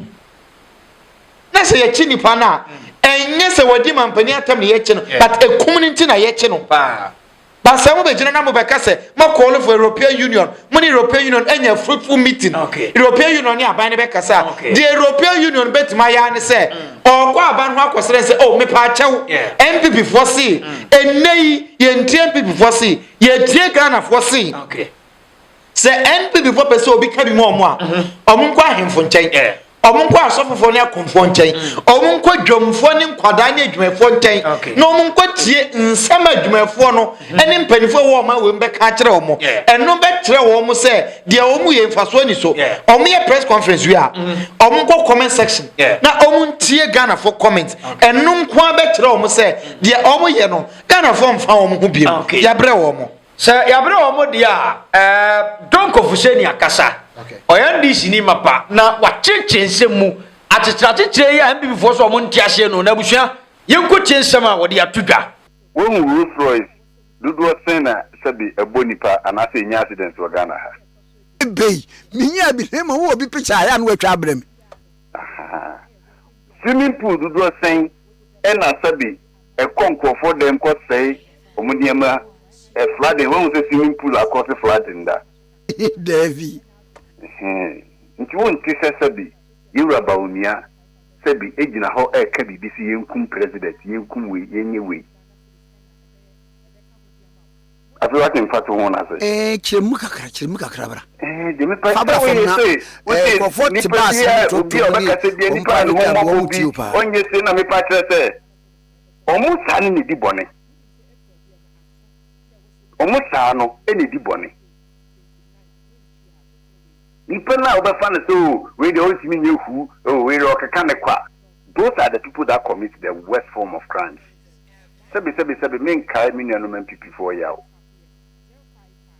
na se ye chi nipa na enye se wadi mampani atam ne ye chi no but ekum ni nti na ye chi no ba se mo be gina na mo be ka se mo call for European Union mo ni European Union enya fruitful meeting European Union ni aban ne be kasa the European Union bet ma ya ne se okwa aban ho akosere se oh me pa chew MPP for see enei ye ntie MPP for see ye tie Ghana for see se NPP for person obi ka bi mo a omunko ahemfo nkyɛn omunko asofofo ne akomfo nkyɛn omunko dwomfo ne nkwada ne adwumafo nkyɛn na omunko tie nsɛm adwumafo no ɛne mpanifo wɔ ma we mbɛka kyerɛ wɔn ɛno bɛkyerɛ wɔn sɛ deɛ wɔn yɛ mfaso ani so wɔn yɛ press conference wi a omunko comment section na wɔn tie Ghana for comment ɛno nko abɛkyerɛ wɔn sɛ deɛ wɔn yɛ no Ghana for mfa wɔn ho biem yɛbrɛ wɔn sɛ yɛbrɛ wɔn deɛ Don Kofuseni akasa ɔyɛ ndisi ni mapa na wakyekye nsɛm mu akyekyere yi a MPP fo so ɔmo nte ahyɛ no na busua yɛnko kye nsɛm a wɔde ato dwa wɔn Rolls Royce dodoɔ sɛn na sɛbi ɛbɔ nipa anaasɛ nya accident wɔ Ghana ha ebei minya bi ne mo wo bi picture ya no atwa abrɛm swimming pool dodoɔ sɛn ɛna sɛbi ɛkɔnkɔfo dɛm kɔ sɛe ɔmo nneɛma flooding when we say swimming pool across the flooding that Davy nti won ti sɛbi yura bawumia sɛbi ejina hɔ ɛka bibi si yenkum president yenkum we yenye we afi wati mfato ho na sɛ kyeremu kakra bra de me pa ba we say we ni pa dia obi o baka se dia ni pa no mo obi onye se na me pa kyerɛ sɛ ɔmo sa ne di bɔne ɔmo saa no ɛna di bɔne nipa na obefa ne so we dey always mean you we rock can kwa those are the people that commit the worst form of crimes sebi men kai me no MPP for yawo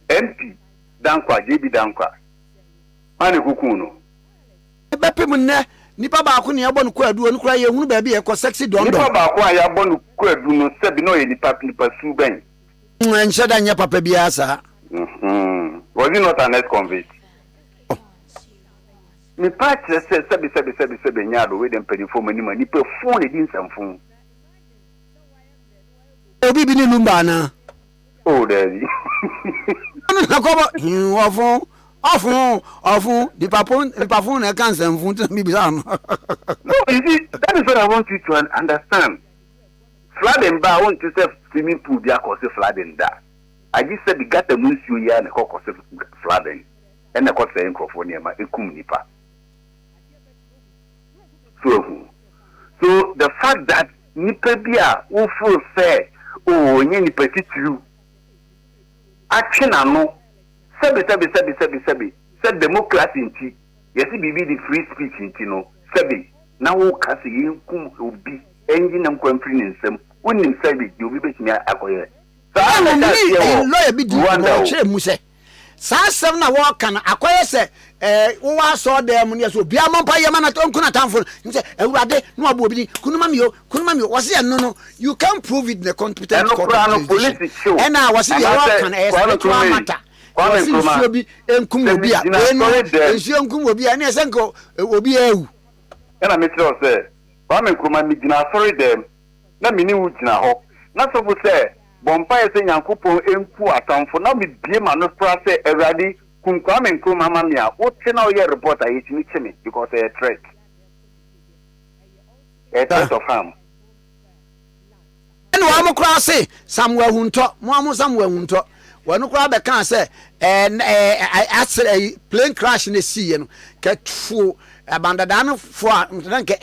MP dankwa JB dankwa mane kuku no bepem ne nipa ba ko ne yabɔ no kwadu no kura ye hunu ba bi e ko sexy don nipa ba ko a yabɔ no kwadu no sebi no ye nipa su ben nhyɛ da nya papa bi asa was he not an ex-convict me patch sebi nyaado we dem penifo mani mani pe fon le din samfun obi bi ni lumba na oh daddy na ko ofun the papon na kan samfun to mi bi sa no no you see that is what I want you to understand flooding ba want to say swimming pool dia cause flooding da I just said the gata munsu ya na cause flooding and na cause microphone ya ma ekum nipa so the fact that nipa bia wo feel say oh nye nipa titru action ano sebi said democracy nti yesi bibi the free speech nti no sebi na wo kase yenkum obi engi na mkwamfiri nsem wonim sebi di obi betimi akoye sa lawyer bi di chere mu se sa sem na wo kan akoye se wo wa so dem ne so bia mompa ye mana tonku na tamfo nse awurade no abo obi kunuma mi o wose ye no you can prove it in the competent court and now was it your kan spiritual matter wose nsuo bi enkum obi a nsuo enkum obi a ne senko obi ewu ena me tell say Kwame Nkrumah mi gina sorry dem na mi ni wu gina ho na so bu say bompa ye se Nyankopon enku atamfo na mi bie ma no pra say Awurade kun Kwame Nkrumah ma mi a wo te na o ye reporter ye timi cheme because a threat of harm ene wa mo kra say Samuel Hunto mo Samuel Hunto wonu kra be kan say plane crash na see no ka fu abandadano fo ntanke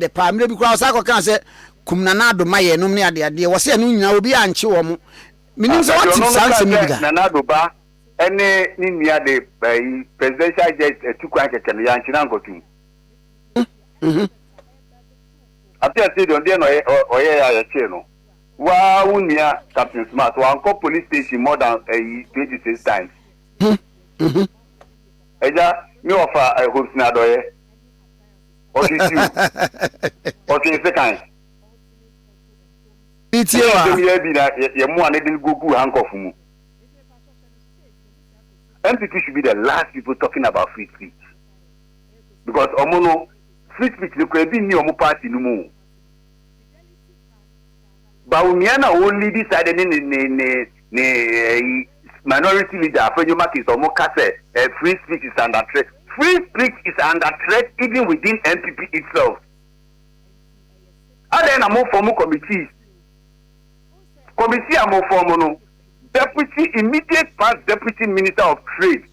the primary bi kra sa ko kan say kum na addo maye no ne ade wo se no nyina obi anche wo mo minim se what sanse mi biga na addo ba ene ni nia de presidential jet etukwa keke no yanchi na ngotum after stadium dey no oye ya che no wa unia Captain Smart wa anko police station more than 26 times eja mi offer hopes na doye o ti second itiwa ye mu ane de gugu handcuff mu MPP should be the last people talking about free speech because omono free speech no ko ebi ni omo party no mu Baumiana only decided in minority leader Afenyo Ayariga or Mokase free speech is under threat. Free speech is under threat even within MPP itself. And then I'm more formal committees. Committee I'm more formal. Deputy immediate past Deputy Minister of Trade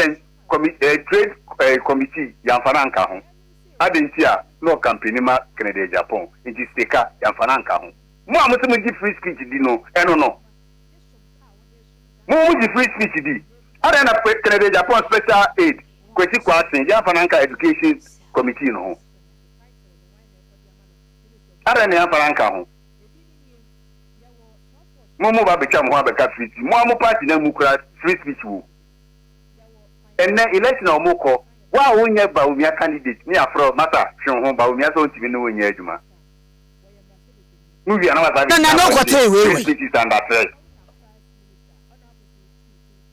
and Trade Committee Yanfananka hon. Adentia no campaign ma Canada Japan. It is Teka Yanfananka hon. Mo amusu di free speech di no eno no mo di free speech di ada na Canada Japan special aid kwesi kwasin ya Fananka education committee no ho ada na Fananka ho mo ba becha mo ba ka free mo amu party na mu kura free speech wo enne election o mo ko wa wo nya ba o candidate ni afro mata hwe ho ba o so ntimi no wo nya adwuma movie another no kote we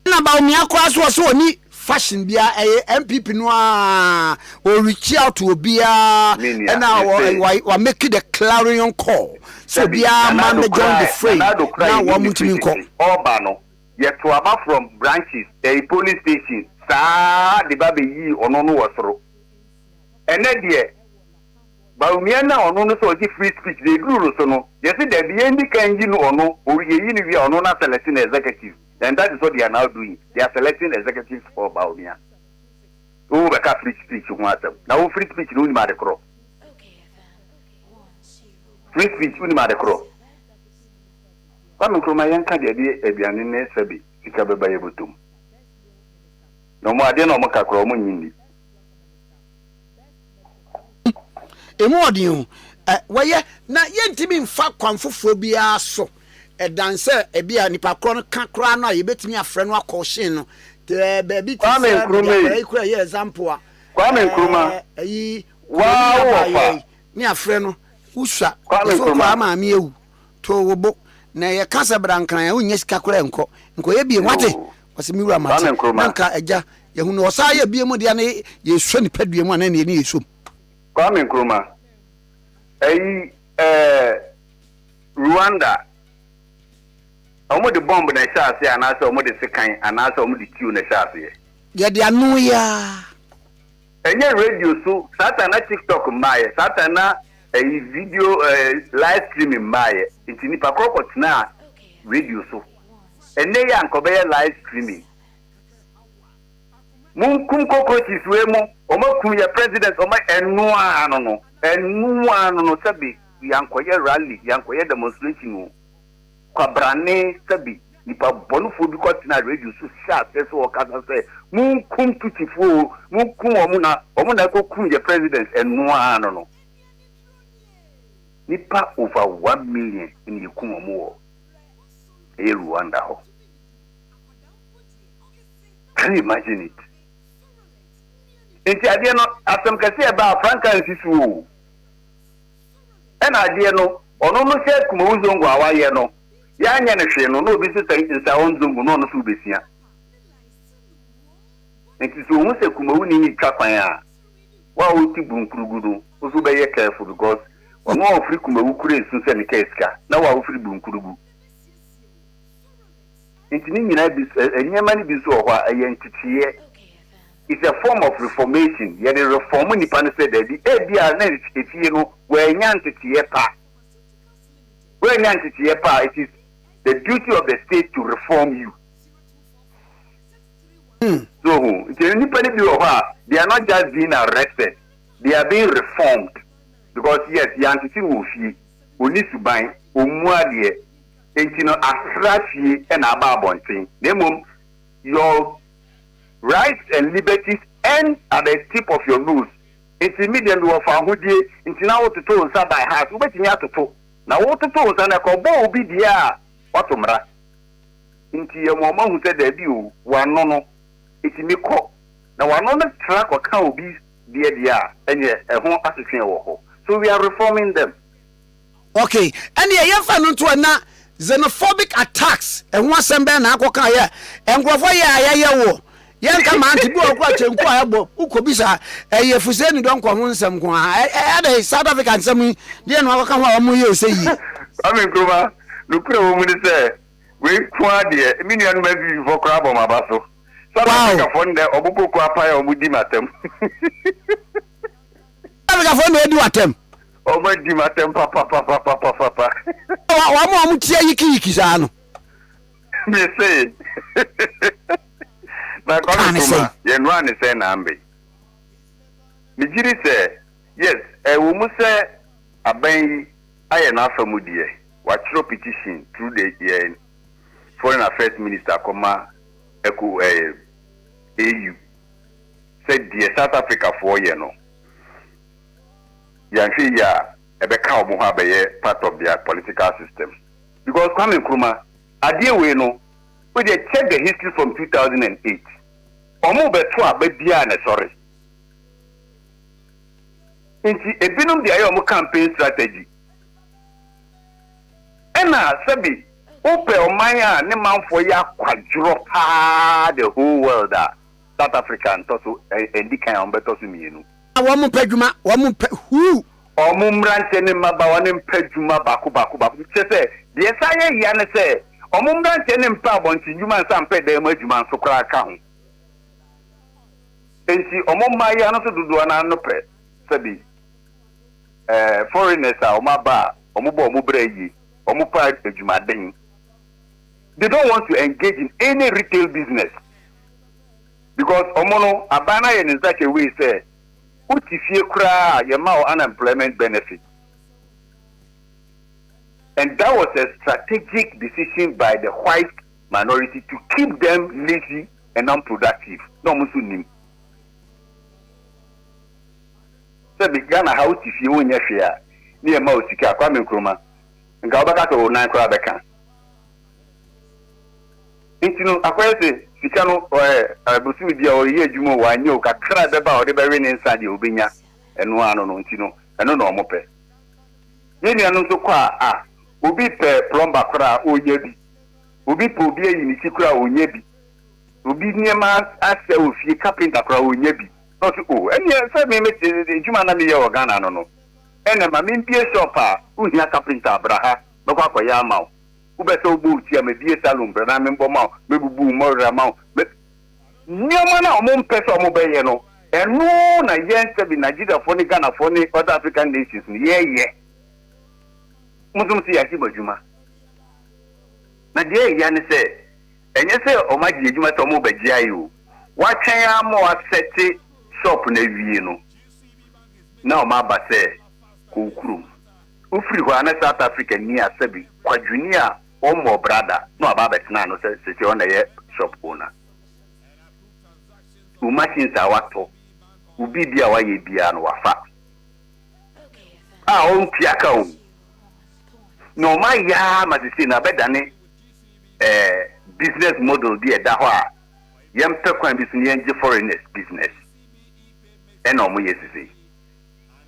na ba omi akwa so oni fashion bia MPP no a o reach out to obia na wa make the clarion call so bia man join the fray na wa mutimi nko oba no ye to aba from branches police station sa de ba be yi ono no wosoro ene de Baumiana ono no so di free speech they do so no yes there be any kind you ono or ye ni we ono na selecting executive and that is what they are now doing they are selecting executives for Baumia o be ka free speech ho atam na o free speech no ni ma de kro free speech ni ma de kro kwa me kroma yanka de aduane ne sabi sika beba ye botum no mo ade no mo ka kro mo nyindi emodin waye na yentimi mfa kwanfofo bia so edanse ebia nipa kro no kakra no yebetimi afre no akoshin no te baby ti kura ye example a kwa me nkruma yi wow ni afre no usua so kwa ma me ewu to wobo na ye kasa brankran ya unya sika kura enko ye bie wate wase mi wura mate nanka eja ye hu no osa ye bie mu dia na ye sua ni padue mu na ne ye som Kwame Nkrumah Rwanda omo de bomb na shaase anasa omo de sekan anasa omo de tune na shaase ye de anu ya enye radio so satana TikTok mbaye satana video live streaming mbaye intini pa kokot na radio so enne ya nkobe live streaming mun kum cockroaches we mo omo kum ya president omo enu ano no sabi yankoye rally yankoye demonstration kwa brane sabi nipa bonufo bi kwatina radio so sha so okasa say mun kum tutifo mun kum omo na ko kum ya president enu ano no nipa over 1 million in yikum omo Rwanda ho. Can you imagine it? Enti ade no atem kase ba Franka nsisu ena ade no ono no se kuma uzongo awaye no ya anya ne hwe no no bi se nsa onzongo no no so besia enti so hu se kuma uni ni twakwan a wa oti bunkurugudu oso be ye careful because ono ofri kuma ukure esu se ne keska na wa ofri bunkurugu enti ni nyina bi enyema ni bi so ho aye ntitiye. It's a form of reformation. Yeah, the reform ni pan said that the ABR na etiye no we nyantitiye pa. We nyantitiye pa. It is the duty of the state to reform you. So, they are not just being arrested; they are being reformed. Because yes, yantiti will fee. oni suban omu ade enti no asrafie na aba abonten nemom your rights and liberties end at the tip of your nose. Enti media no fa hodie enti na wototo nsa by heart ubetimi atoto na wototo nsa na ko bo obi dia watomra enti ye mo ma hu se da bi o wano no etimi ko na wano no track o ka obi dia enye ehon asotwe wo ho. So we are reforming them. Okay, and ye fa no to na xenophobic attacks and one sembe na akoka ye engrofo ye wo yen ka man ti bi okwa chenku ayebo ukobisa ye fuse ni don kwa ho nsem ko a dey South African nsem dey no akoka ho omo ye oseyi amen kuma lukure wo mu ni se we kwa de mi ni anu ma bi fo kra bo ma ba so South Africa fo nde obukoko apa ya omudi matem South Africa fo no edi watem omudi matem papa wa mo tie yiki sa no me say na kuma ye no an say na ambe mi jiri say yes wo mu say aban aye na afamudie wa chiro petition through the foreign affairs minister koma eku AU said the South Africa for ye no yanhwe ya ebeka omo ha be part of their political system because Kwame Nkrumah adie we no we dey check the history from 2008 omo beto ababia na sorry nti ebinum dey ayo omo campaign strategy ena sabi ope omanya ne manfo ya kwadro pa the whole world South Africa and so endi kan on beto so mienu wo mo padwuma wo mo hu omo mrante ne maba wo ne padwuma bako se de saye ya ne se omo mrante ne mpa abonti dwuma nsa mpa da ma dwuma nso kra ka ho enti omo maya no so dodo na no pe sabi foreigners omo ba omo bo omo brayi omo pa adwuma den. They don't want to engage in any retail business because omono abana in such a way say utifie kra yema unemployment benefit, and that was a strategic decision by the white minority to keep them lazy and unproductive. No musunim. So the Ghana how utifie wonya hwea ni yema osika Kwame Nkrumah nga obaka to nan kra beka intino akwese sika no abusumi dia o ye adwuma wa anye o kakra beba o de bewe ne nsa de obenya eno ano no intino eno no omope yeni anu nso kwa obi pe plumber kra o ye bi obi po obi ayi ni sikura o nye bi obi niema ase ofie carpenter kra o nye bi no so eni se me adwuma na me ye o Ghana no ene ma me mpie shop uhia carpenter abraha bekwa koya amaw ubese obu ti amebie salon bra na membo ma mebubu mo rama nyoma na omo mpese omo beye no eno na yense bi Nigeria for ni Ghana for ni other African nations ni ye muzum ti yaki bajuma na de ya ne se enye se o maji ejuma to omo baji ayo wa twen ya mo aseti shop na wie no na o ma ba se kokuru ufiri ho na South Africa ni asabi kwadwuni a omo brother no ababetina no se on the shop owner umachin sa wato ubi bia wa ye bia no wafa on piaka o no ma ya mazisi na bedane business model di da ho a yempe kwan bi sun yenje foreigners business eno mo yesisi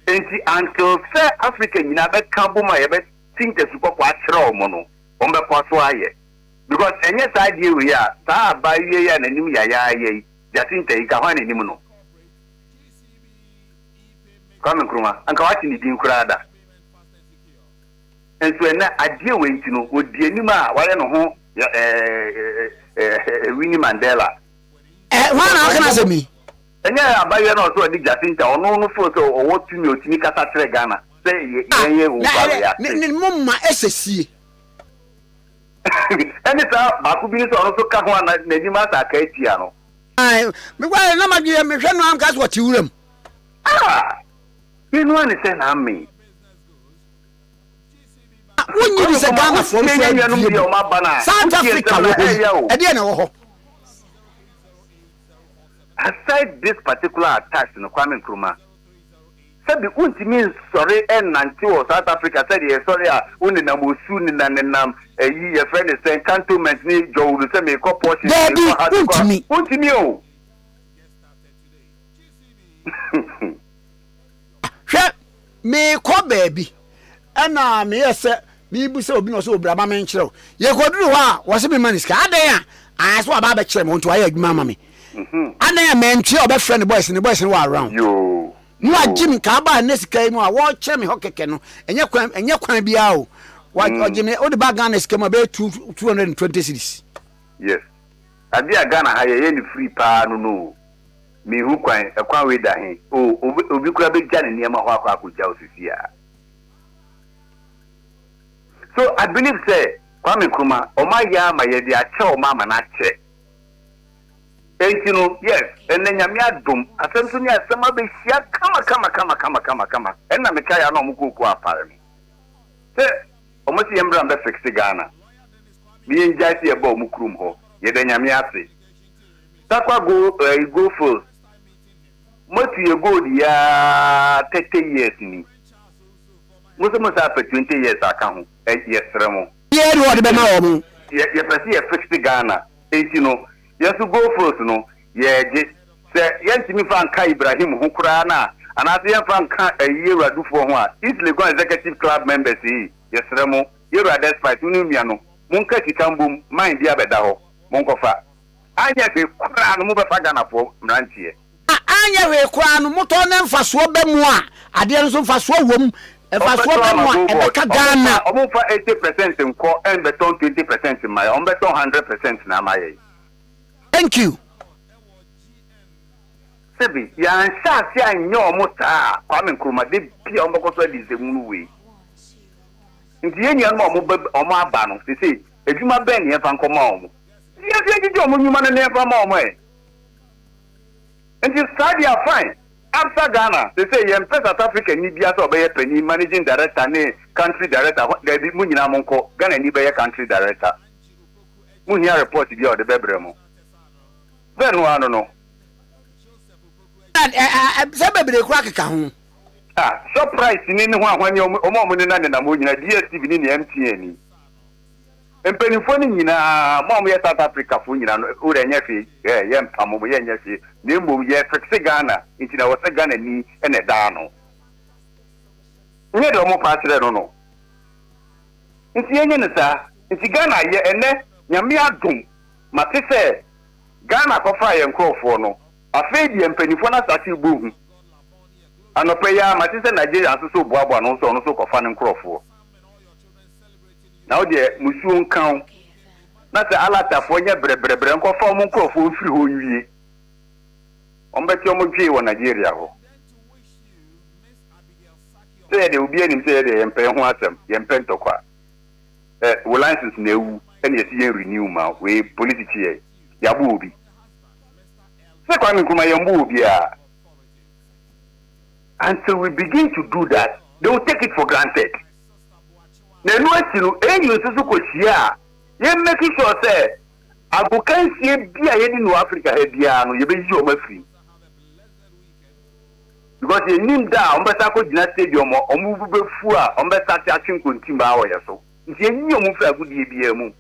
enti until say Africa nyina be kambo ma ye be think the super kwa chira omo no ombe kwa so aye because enye side here we are ta ba ye ya na nim ya ye jatinta ika hwa na nim no Kwame Nkrumah anka wati ni din kurada enso na adie we ntino odi anim a wale no ho Winnie Mandela wana aka na semi enye abaye na so di jatinta ono no fo so owo tumi otimi kasa tere Ghana say ye wo ba ya ni mumma esesie eni sa bakubi so ono so ka ho na ni ma sa ka etia no ai me kwa na ma me hwe no am ka so ti wuram ni no ani say na me when you say Ghana from South Africa, aside this particular attack in Kwame Nkrumah, said the ultimate sorry and until South Africa said yes sorry only namusu ni nanam your friend is saying cantonment ni Joe the same portion ultimate o me ko baby ana me yese me bu se obi no so obrama me nkyerɛ ye koduru ha wo se me maniska adan a so aba ba kyerɛ me nto aye adwuma ma me adan me ntwe oba friend boys ni were around yo no agim ka ba na sika mu a wo kyerɛ me ho keke no enye kwan bia o wa ogime o de ba Ghana sika ma be 220 cities yes ade a Ghana ha ye ni free pa no me hu kwan ekwan we da he obi kura be gya ne niema ho akwa osisi a. So I believe say Kwame Nkrumah omaya ma ye dia che o mama na che entino yes ennyame adom asem so ni asem abehia kama enna me kaya na omukuku apare me se omosi yembra mbe fix Ghana bi enjai se e ba omukrum ho ye da nyame ase takwa go full moti ye go dia 30 years ni muso sa pe 20 years aka ho yesremo ye do de be ma wo mu ye pesi ye fix Ghana entino yesu go first no ye je se yentimi fan ka Ibrahim ho kura na anase yen fan ka Yeradufo ho a East Legon Executive Club members yi yesremo Yerua despite unu mia no munka tikambum mind dia beda ho munkofa anya be kura no mu be fa Ghana fo mrantie anya we kura no moto ne mfaso be mu a ade nso mfaso wom mfaso be mu a e be ka Ghana omo fa 80% nko and beton 20% my on beton 100% na maye. Thank you. Sebi ya nshasi anyo mota Kwame Nkrumah de bia ombokoso di zemunu we. Nti yenya no omo aba no se edwuma ben ye fa nkoma omo. Ye gidi omo nyuma na ne fa ma omo e. Nti study are fine. After Ghana, they say yem South Africa ni bia so be penny managing director ne country director they be munyina monko Ghana ni be country director. Munya report bia o de bebremo. Then one no. Sebebere kura keka ho. Surprise ni ho ahwanye omo ni na mo nyina DSTV ni MTN ni. Empenifo ni nyina mo ye South Africa fo nyina no o renye fi ye mpamo ye nya fi ni mo ye fixe Ghana nti na wo se Ghana ni ene da no. Nye do mo pa kire no. Nti enye ne sa nti Ghana ye ene nyame adom mate se Ghana kofa ye nkrofo no afedi empenifo na sati buhu anope ya matise Nigeria asoso boabo no so kofa ne nkrofo na ode musuo nkan na se alata fo nya brebre nkofa mo nkrofo firi ho nwie ombeti omo dwe wo Nigeria ho se de obi anim se de empen ho asem yempen tokwa wo license na ewu ene yesi yen renew ma we politics ye yabu obi se Kwame Nkrumah yambu obi a. Until we begin to do that, they will take it for granted. Na no asiru enyu susu ko hia ye make sure say agokansie bia ye di no Africa he bia no ye be yi o mafiri because ye nim da on beta ko gina stadium o mu be fu a on beta ti akin kontim ba wo ye so nti ye yi o mu fra gudie bia mu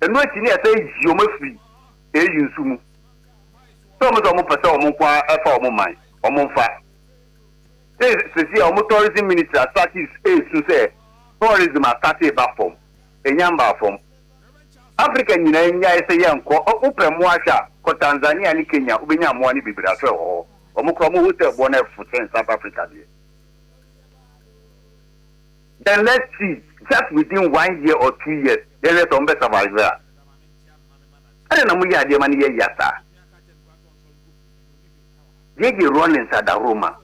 eno ati ni asa yi o mafiri e yi nsu mu so mo pese o mo kwa efa o mo man o mo fa se o mo tourism minister started to say tourism started back from enyamba from Africa nyina nya ese yanko opre mo ahwa ko Tanzania ni Kenya ubenya mo ani bibira so ho o mo kro mo hotel bo na foot South Africa there. Then let's see just within 1 year or 2 years then let on be survive there. I don't know mo ya de mani ye yasa Yegi Rollins at Roma.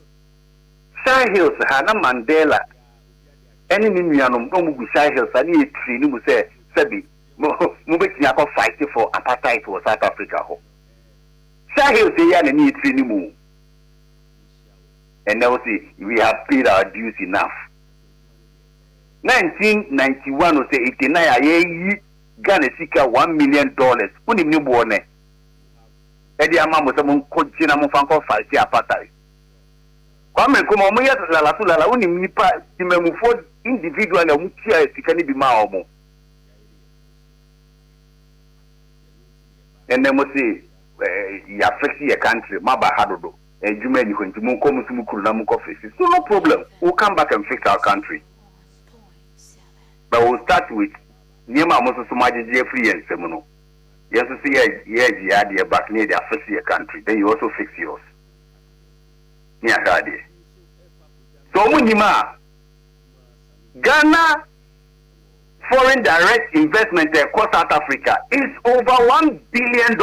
Shy Hills Hana Mandela. Any Nimianum, no Mugu Shy Hills, and ye tree, no say, Sebi, Mubeki fight for apartheid for South Africa. Shy Hills, they are any tree no more. And now see, we have paid our dues enough. 1991 or say 89 aye Ghana sika $1 million. Uni ni buone. Edi ama mo se mo kojina mo fanko falsi apartheid. Kwa me kuma mo ya la uni nipa timemufo individual na mutia sika ni bi ma omo. And then mo say ya fix your country maba hadodo. Ejuma ni ko ntimu ko musumu kuru na mu ko fix. So no problem. We'll come back and fix our country. But we'll start with Niema Moses Majiji free and Semono. Yes, to see a idea back near the fix your country. Then you also fix yours. Near Gadi. So Munima Ghana foreign direct investment across South Africa is over $1 billion.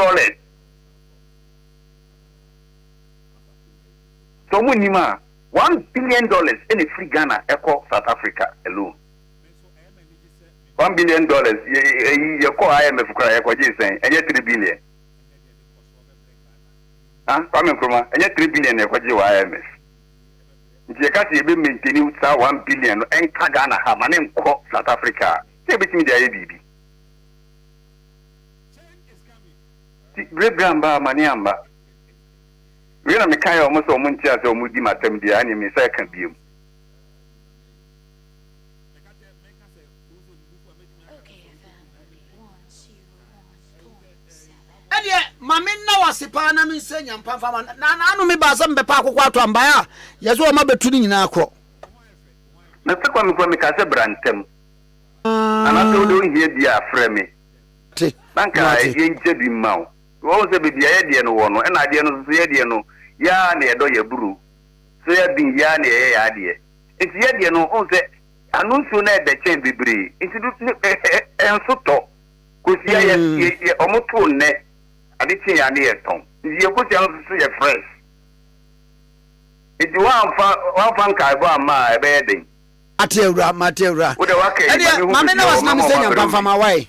So Munima $1 billion in a free Ghana across South Africa alone. $1 billion. You call IMF cry for saying, and yet 3 billion. Coming from and yet 3 billion for IMF. If you can't even maintain $1 billion and Ghana have an name called South Africa, say between the ABB. Great grandpa Maniamba. We are Mikaya almost Munchas or Mudi Matem, the enemy second view. Mami na wasipa na mi senya mpamfa na anu mi ba sam bepa akokwa ato ambaya yeso o ma betu ni nyina akro na se kwa mi kwa mi ka se brantem ana so do hie dia afre mi ti banka e nche bi mawo wo se bi dia ye die no wo no na die no so ye die no ya na edo ye buru so ya bi ya na ye ya die enti ye die no o se anu so na e de chen bibiri enti du enso to ko si ya ye omoto ne aditi ya ne eton ye ko ti an so ye fresh enti wa fan ka bo ama e be den Matewra wo de wa ke mame na wasna mi senya mpamfa ma wai